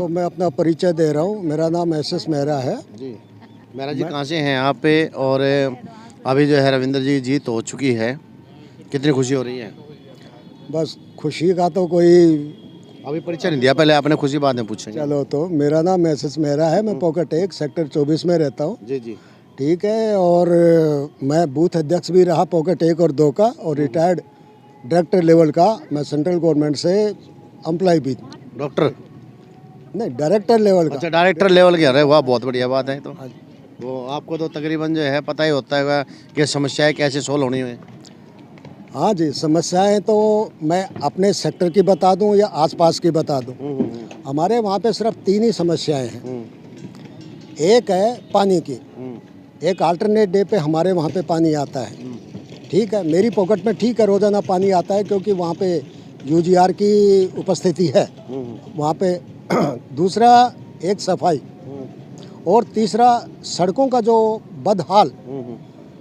तो मैं अपना परिचय दे रहा हूँ। मेरा नाम एस मेहरा है जी। मेहरा जी कहाँ से हैं यहाँ पे, और अभी जो है रविंदर जी जीत हो चुकी है, कितनी खुशी हो रही है? बस खुशी का तो कोई, अभी परिचय नहीं दिया, पहले आपने खुशी बाद में पूछेंगे। चलो तो मेरा नाम एस मेहरा है। मैं पॉकेट 1 सेक्टर 24 में रहता हूँ। जी जी। ठीक है। और मैं बूथ अध्यक्ष भी रहा पॉकेट 1 और 2 का, और रिटायर्ड डायरेक्टर लेवल का मैं सेंट्रल गवर्नमेंट से एम्प्लॉय भी। डॉक्टर? नहीं, डायरेक्टर लेवल का। अच्छा, डायरेक्टर लेवल के, अरे वाह, बहुत बढ़िया बात है। तो वो आपको तो तकरीबन जो है पता ही होता है कि समस्याएं कैसे सोल्व होनी है। हाँ जी, समस्याएं तो मैं अपने सेक्टर की बता दूं या आसपास की बता दूं। हमारे वहाँ पे सिर्फ 3 ही समस्याएं हैं। एक है पानी की, एक अल्टरनेट डे पे हमारे वहाँ पे पानी आता है। ठीक है, मेरी पॉकेट में ठीक है रोज़ाना पानी आता है, क्योंकि वहाँ पे यूजीआर की उपस्थिति है वहाँ पे। दूसरा एक सफाई, और तीसरा सड़कों का जो बदहाल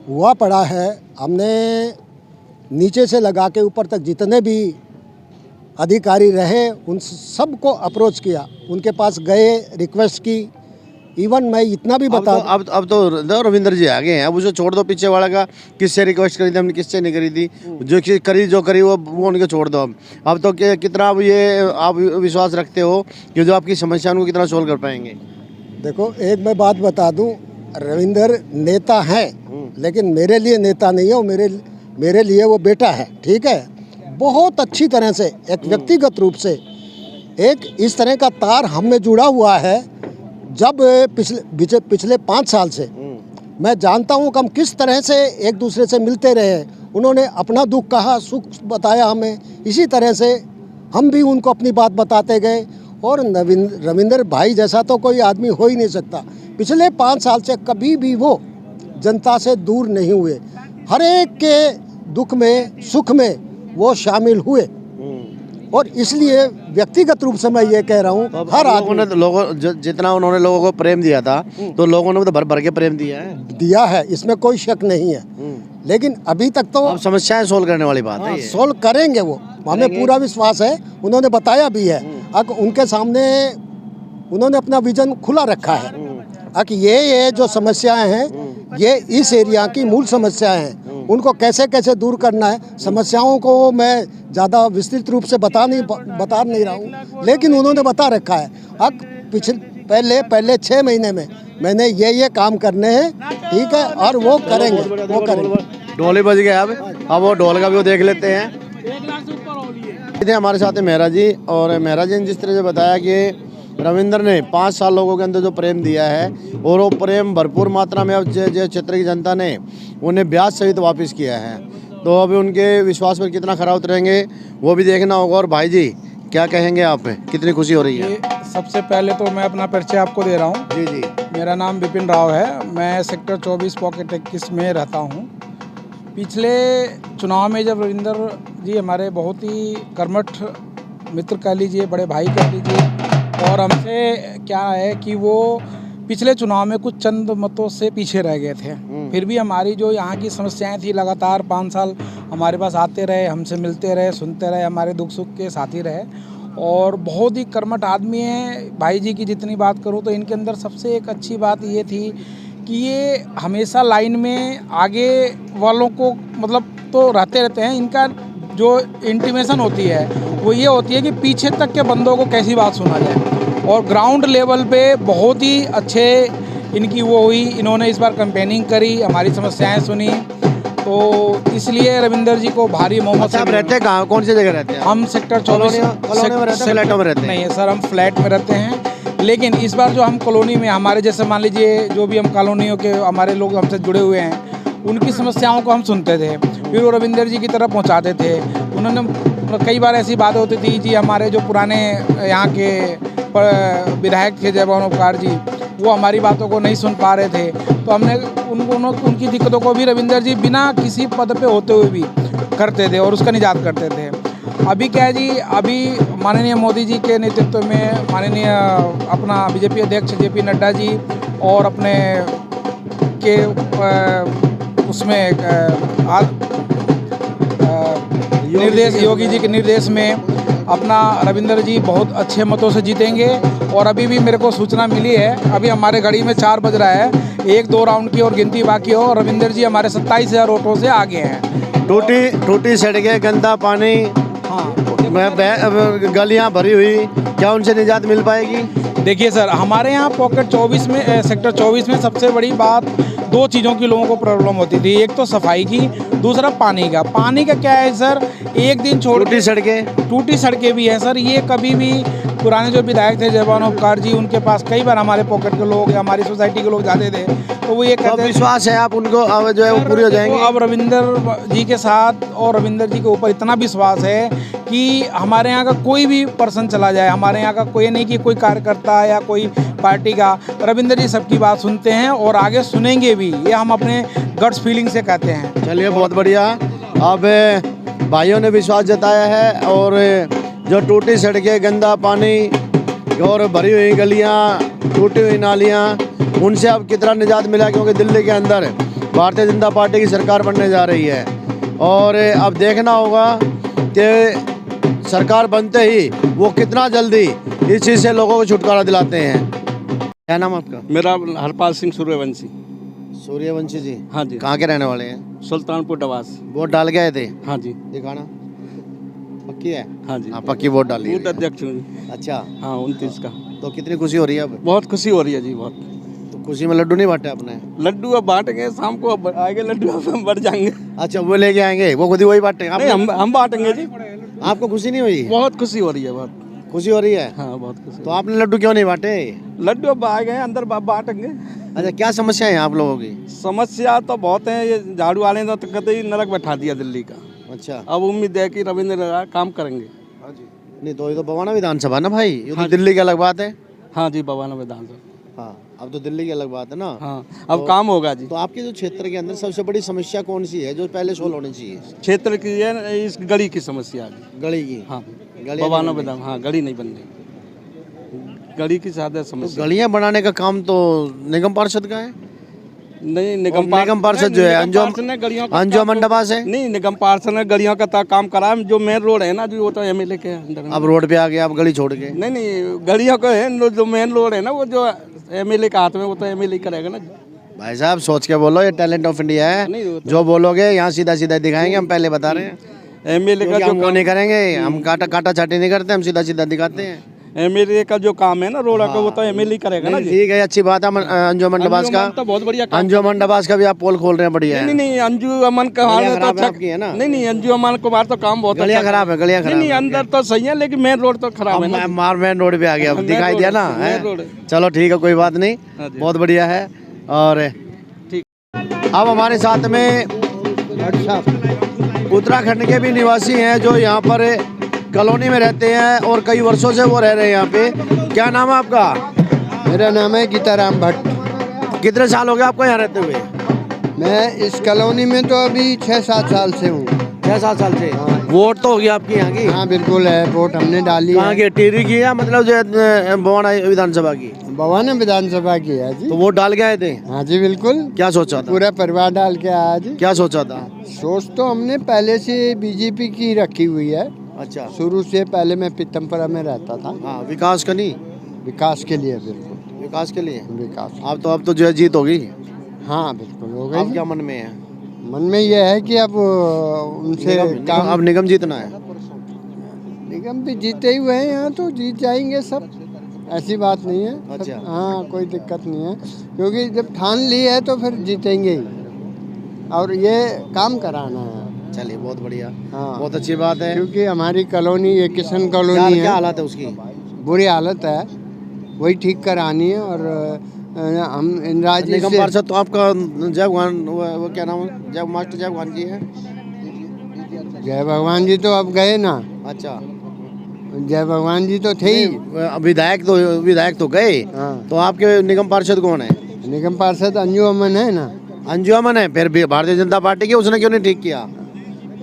हुआ पड़ा है। हमने नीचे से लगा के ऊपर तक जितने भी अधिकारी रहे उन सबको अप्रोच किया, उनके पास गए, रिक्वेस्ट की। इवन मैं इतना भी बता अब तो रविंदर जी आ गए हैं। अब उसे छोड़ दो, पीछे वाला का किससे रिक्वेस्ट करी थी हमने, किससे नहीं करी थी। जो करी वो उनके छोड़ दो। अब तो कितना अब ये आप विश्वास रखते हो कि जो आपकी समस्या उनको कितना सोल्व कर पाएंगे? देखो, एक मैं बात बता दूं, रविंदर नेता हैं, लेकिन मेरे लिए नेता नहीं है वो। मेरे लिए वो बेटा है। ठीक है, बहुत अच्छी तरह से एक व्यक्तिगत रूप से एक इस तरह का तार हम में जुड़ा हुआ है। जब पिछले 5 साल से मैं जानता हूँ कि हम किस तरह से एक दूसरे से मिलते रहे। उन्होंने अपना दुख कहा, सुख बताया हमें, इसी तरह से हम भी उनको अपनी बात बताते गए। और रविंदर भाई जैसा तो कोई आदमी हो ही नहीं सकता। पिछले 5 साल से कभी भी वो जनता से दूर नहीं हुए। हर एक के दुख में, सुख में वो शामिल हुए। और इसलिए व्यक्तिगत रूप से मैं ये कह रहा हूँ, हर आदमी जितना उन्होंने लोगों को प्रेम दिया था, तो लोगों ने तो भर भर के प्रेम दिया है, इसमें कोई शक नहीं है। लेकिन अभी तक तो अब समस्याएं सोल्व करने वाली बात है। सोल्व करेंगे वो, हमें पूरा विश्वास है। उन्होंने बताया भी है। अब उनके सामने उन्होंने अपना विजन खुला रखा है कि ये जो समस्याएं हैं, ये इस एरिया की मूल समस्याएं हैं। उनको कैसे कैसे दूर करना है। समस्याओं को मैं ज़्यादा विस्तृत रूप से बता नहीं रहा हूँ, लेकिन उन्होंने बता रखा है। अब पहले 6 महीने में मैंने ये काम करने हैं। ठीक है, और वो करेंगे। ढोल बज गया। अब वो ढोल का भी वो देख लेते हैं। हमारे साथ है मेहरा जी, और मेहरा जी ने जिस तरह से बताया कि रविंदर ने 5 साल लोगों के अंदर जो प्रेम दिया है, और वो प्रेम भरपूर मात्रा में अब जो क्षेत्र की जनता ने उन्हें ब्याज सहित वापस किया है। तो अभी उनके विश्वास पर कितना खरा उतरेंगे वो भी देखना होगा। और भाई जी क्या कहेंगे आप, कितनी खुशी हो रही है? सबसे पहले तो मैं अपना परिचय आपको दे रहा हूँ। जी जी। मेरा नाम विपिन राव है। मैं सेक्टर 24 पॉकेट 21 में रहता हूँ। पिछले चुनाव में जब रविंदर जी हमारे बहुत ही कर्मठ मित्र कह लीजिए, बड़े भाई कह लीजिए, और हमसे क्या है कि वो पिछले चुनाव में कुछ चंद मतों से पीछे रह गए थे। फिर भी हमारी जो यहाँ की समस्याएं थी, लगातार 5 साल हमारे पास आते रहे, हमसे मिलते रहे, सुनते रहे, हमारे दुख सुख के साथी रहे। और बहुत ही कर्मठ आदमी हैं। भाई जी की जितनी बात करूँ तो इनके अंदर सबसे एक अच्छी बात ये थी कि ये हमेशा लाइन में आगे वालों को मतलब तो रहते हैं। इनका जो इंटीमेशन होती है वो ये होती है कि पीछे तक के बंदों को कैसी बात सुना जाए। और ग्राउंड लेवल पे बहुत ही अच्छे इनकी वो हुई। इन्होंने इस बार कैंपेनिंग करी, हमारी समस्याएं सुनी, तो इसलिए रविंदर जी को भारी मोहम्मद। आप रहते हैं कहाँ, कौन सी जगह रहते हैं? हम सेक्टर 24 फ्लैटों में रहते हैं? नहीं है सर, हम फ्लैट में रहते हैं। लेकिन इस बार जो हम कॉलोनी में, हमारे जैसे मान लीजिए जो भी हम कॉलोनियों के हमारे लोग हमसे जुड़े हुए हैं, उनकी समस्याओं को हम सुनते थे, फिर वो रविंदर जी की तरफ पहुंचाते थे। उन्होंने कई बार ऐसी बातें होती थी जी, हमारे जो पुराने यहाँ के विधायक थे जयभवन उपकार जी, वो हमारी बातों को नहीं सुन पा रहे थे। तो हमने उनकी दिक्कतों को भी रविंदर जी बिना किसी पद पे होते हुए भी करते थे और उसका निजात करते थे। अभी क्या है जी, अभी माननीय मोदी जी के नेतृत्व में माननीय अपना बीजेपी अध्यक्ष जेपी नड्डा जी और अपने के उसमें निर्देश योगी जी के निर्देश में अपना रविंदर जी बहुत अच्छे मतों से जीतेंगे। और अभी भी मेरे को सूचना मिली है, अभी हमारे घड़ी में 4 बज रहा है, 1-2 राउंड की और गिनती बाकी हो, रविंदर जी हमारे 27,000 वोटों से आगे हैं। टूटी सड़कें, गंदा पानी, हाँ गलियां भरी हुई, क्या उनसे निजात मिल पाएगी? देखिए सर, हमारे यहाँ पॉकेट 24 में सेक्टर 24 में सबसे बड़ी बात 2 चीज़ों की लोगों को प्रॉब्लम होती थी। एक तो सफाई की, दूसरा पानी का। पानी का क्या है सर, एक दिन छोड़ टूटी सड़कें भी हैं सर। ये कभी भी पुराने जो विधायक थे जयभान उपकार जी, उनके पास कई बार हमारे पॉकेट के लोग या हमारी सोसाइटी के लोग जाते थे, तो वो ये कहते हैं, विश्वास है आप उनको अब जो है वो पूरी हो जाएंगे? अब रविंदर जी के साथ और रविंदर जी के ऊपर इतना विश्वास है कि हमारे यहाँ का कोई भी पर्सन चला जाए, हमारे यहाँ का कोई नहीं कि कोई कार्यकर्ता या कोई पार्टी का, रविंदर जी सबकी बात सुनते हैं और आगे सुनेंगे भी, ये हम अपने गट्स फीलिंग से कहते हैं। चलिए बहुत बढ़िया। अब भाइयों ने विश्वास जताया है और जो टूटी सड़कें, गंदा पानी और भरी हुई गलियां, टूटी हुई नालियां, उनसे अब कितना निजात मिला, क्योंकि दिल्ली के अंदर भारतीय जनता पार्टी की सरकार बनने जा रही है और अब देखना होगा कि सरकार बनते ही वो कितना जल्दी इस चीज़ से लोगों को छुटकारा दिलाते हैं। क्या नाम आपका? मेरा हरपाल सिंह सूर्यवंशी। सूर्यवंशी जी, हाँ जी। कहाँ के रहने वाले हैं? सुल्तानपुर डवास। वोट डाल गए थे? हाँ जी। दिखाना, पक्की है? हाँ जी। हाँ, पक्की वोट डाली बूथ है। अध्यक्ष हूँ जी। अच्छा, हाँ 29 का। तो कितनी खुशी हो रही है अब? बहुत खुशी हो रही है जी, बहुत। तो खुशी में लड्डू नहीं बांटे आपने? लड्डू अब बांटेंगे शाम को, अब आएंगे लड्डू, अब बढ़ जाएंगे। अच्छा, वो लेके आएंगे, वो खुद ही वही बांटे? नहीं, हम बांटेंगे जी। आपको खुशी नहीं हुई? बहुत खुशी हो रही है, बहुत खुशी हो रही है। हाँ, बहुत खुशी। तो आपने लड्डू क्यों नहीं बांटे? लड्डू अब आ गए अंदर, बांटेंगे। अच्छा, क्या समस्या है आप लोगों की? समस्या तो बहुत है, ये झाड़ू वाले ने तो कतई नरक बैठा दिया दिल्ली का। अच्छा, अब उम्मीद है कि रविंद्र काम करेंगे। नहीं तो ये तो बवाना विधानसभा ना भाई, ये तो दिल्ली की अलग बात है। हाँ जी, बवाना विधानसभा। हाँ, अब तो दिल्ली की अलग बात है ना। हाँ, अब काम होगा जी। तो आपके जो क्षेत्र के अंदर सबसे बड़ी समस्या कौन सी है जो पहले सोल्व होनी चाहिए? क्षेत्र की है इस गली की समस्या है। गली की? हाँ, गलियां बवाना नहीं विधान, हाँ गली नहीं बन रही, गली की ज्यादा तो समस्या। गलियां बनाने का काम तो निगम पार्षद का है। नहीं, निगम पार्षद जो है अंजुमन डबास है। नहीं, निगम पार्षद ने गलियों का काम करा है। जो मेन रोड है ना जी, वो तो एमएलए के अंदर में। अब रोड पे आ गया, अब गली छोड़ के? नहीं, गलियों का है, जो मेन रोड है ना, वो जो एमएलए का हाथ में, वो तो एमएलए करेगा ना। भाई साहब सोच के बोलो, ये टैलेंट ऑफ इंडिया है। नहीं, वो तो- जो बोलोगे यहाँ सीधा सीधा दिखाएंगे, हम पहले बता रहे हैं। एमएलए का क्योंकि जो हम वो नहीं करेंगे, हम काटा छाटी नहीं करते, हम सीधा सीधा दिखाते हैं। एमएलए का जो काम है ना रोड का, वो तो एमएलए करेगा ना जी। ठीक है, अच्छी बात है। अंजुमन डबास का तो बहुत बढ़िया काम। अंजुमन डबास का भी आप पोल खोल रहे हैं, बढ़िया है। नहीं, अंजू अमन का हाल तो अच्छा है ना? नहीं, अंजू अमन कुमार तो काम बहुत गलियां अच्छा खराब है, गलियां खराब नहीं, अंदर तो सही है, लेकिन मेन रोड तो खराब है ना। मार मेन रोड पे आ गया, अब मेन दिखाई रोड दिया है, ना। मेन रोड है। चलो ठीक है, कोई बात नहीं, हाँ जी। बहुत बढ़िया है। और ठीक। अब हमारे साथ में उत्तराखंड के भी निवासी हैं जो यहाँ पर कॉलोनी में रहते हैं और कई वर्षों से वो रह रहे हैं यहाँ पे। क्या नाम है आपका? मेरा नाम है गीताराम भट्ट। कितने साल हो गए आपको यहाँ रहते हुए? मैं इस कॉलोनी में तो अभी 6-7 साल से हूँ। 6-7 साल से? वोट तो होगी आपकी यहाँ की? हाँ बिल्कुल है, वोट हमने डाली कहाँ है। की? टिहरी की या मतलब जो बवाना विधानसभा की? बवाना विधानसभा की है जी। तो वोट डाल के आए थे? हाँ जी बिल्कुल, क्या सोचा था? पूरा परिवार डाल के आया जी। क्या सोचा था? सोच तो हमने पहले से बीजेपी की रखी हुई है, अच्छा, शुरू से। पहले मैं पीतमपुरा में रहता था। हाँ, विकास का नहीं? विकास के लिए, बिल्कुल विकास के लिए विकास। अब तो जो है जीत होगी। हाँ बिल्कुल हो अब गई। क्या मन में है? मन में यह है कि अब उनसे काम, अब निगम जीतना है। निगम भी जीते ही हुए हैं यहाँ, तो जीत जाएंगे सब, ऐसी बात नहीं है। अच्छा। हाँ, कोई दिक्कत नहीं है, क्योंकि जब ठान ली है तो फिर जीतेंगे ही, और ये काम कराना है। चलिए बहुत बढ़िया, हाँ, बहुत अच्छी बात है। क्योंकि हमारी कॉलोनी ये किशन कॉलोनी क्या है, हालत है उसकी? बुरी हालत है, वही ठीक करानी है। और हम इंदिरा जी निगम से, पार्षद तो आपका जय भगवान, वो क्या नाम है, जय मास्टर जय भगवान जी है। जय भगवान जी तो अब गए ना। अच्छा, जय भगवान जी तो थे ही। विधायक तो गए। हाँ, तो आपके निगम पार्षद कौन है? निगम पार्षद अंजू अमन है ना। अंजू अमन है, फिर भी भारतीय जनता पार्टी की, उसने क्यों नहीं ठीक किया?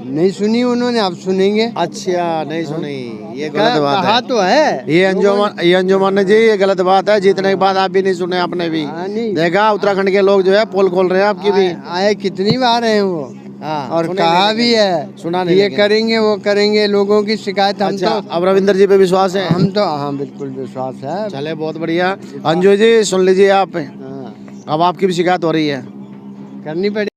नहीं सुनी उन्होंने, अब सुनेंगे। अच्छा, नहीं सुनी, ये गलत बात कहा है। तो है ये अंजुमन जी, ये गलत बात है। जीतने के बाद आप भी नहीं सुने, आपने भी हाँ, नहीं देखा उत्तराखंड के लोग जो है पोल खोल रहे हैं आपकी भी। आए कितनी बार हैं वो। हाँ, और सुने कहा नहीं भी है सुना नहीं ये लेकिन। करेंगे वो करेंगे, लोगों की शिकायत हम अच्छा, तो अब रविंदर जी पे विश्वास है? हम तो हाँ बिल्कुल विश्वास है। चले बहुत बढ़िया। अंजू जी सुन लीजिए आप, हाँ, अब आपकी भी शिकायत हो रही है। करनी पड़ेगी।